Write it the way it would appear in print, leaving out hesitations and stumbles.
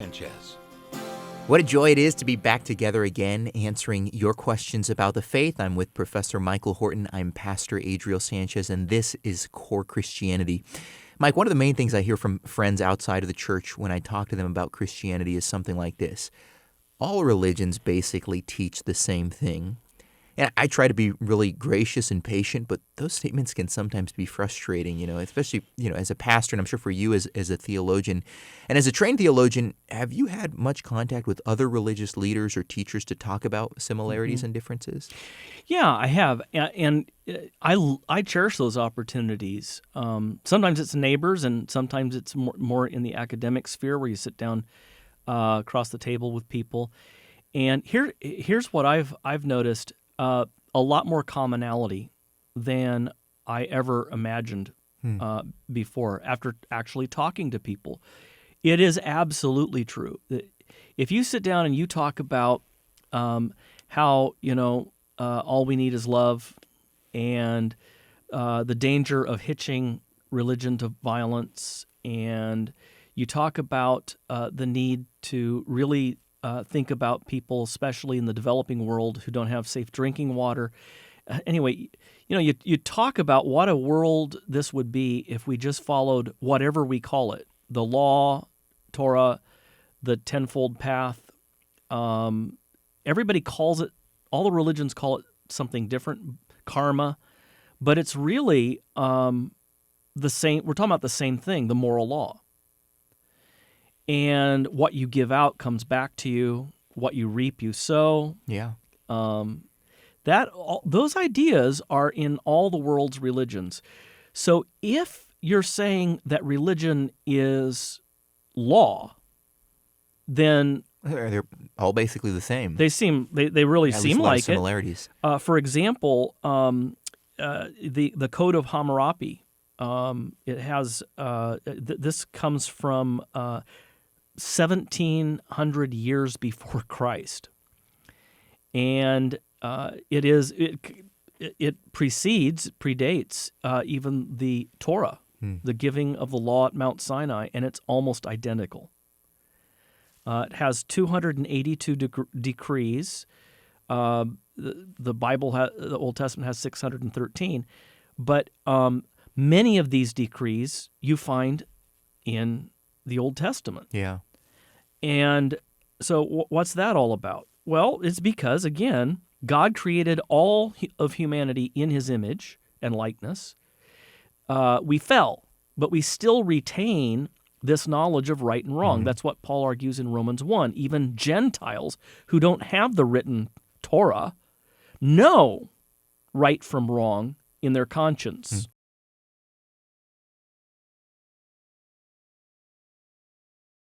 Sanchez. What a joy it is to be back together again, answering your questions about the faith. I'm with Professor Michael Horton. I'm Pastor Adriel Sanchez, and this is Core Christianity. Mike, one of the main things I hear from friends outside of the church when I talk to them about Christianity is something like this. All religions basically teach the same thing. And I try to be really gracious and patient, but those statements can sometimes be frustrating, especially, as a pastor, and I'm sure for you as a theologian. And as a trained theologian, have you had much contact with other religious leaders or teachers to talk about similarities and differences? Yeah, I have, and I cherish those opportunities. Sometimes it's neighbors, and sometimes it's more in the academic sphere where you sit down across the table with people. And here's what I've noticed. A lot more commonality than I ever imagined before after actually talking to people. It is absolutely true. If you sit down and you talk about how, all we need is love and the danger of hitching religion to violence, and you talk about the need to really think about people, especially in the developing world, who don't have safe drinking water. Anyway, you talk about what a world this would be if we just followed whatever we call it, the law, Torah, the tenfold path. Everybody calls it, all the religions call it something different, karma, but it's really the same. We're talking about the same thing, the moral law. And what you give out comes back to you. What you reap, you sow. Yeah. Those ideas are in all the world's religions. So if you're saying that religion is law, then They're all basically the same. they really At seem least a lot like of similarities. it. For example, the Code of Hammurabi. It has this comes from 1,700 years before Christ, and it predates even the Torah, the giving of the law at Mount Sinai, and it's almost identical. It has 282 decrees. The Bible, the Old Testament has 613, but many of these decrees you find in the Old Testament. Yeah. And so what's that all about? Well, it's because, again, God created all of humanity in his image and likeness. We fell, but we still retain this knowledge of right and wrong. That's what Paul argues in Romans 1. Even Gentiles who don't have the written Torah know right from wrong in their conscience.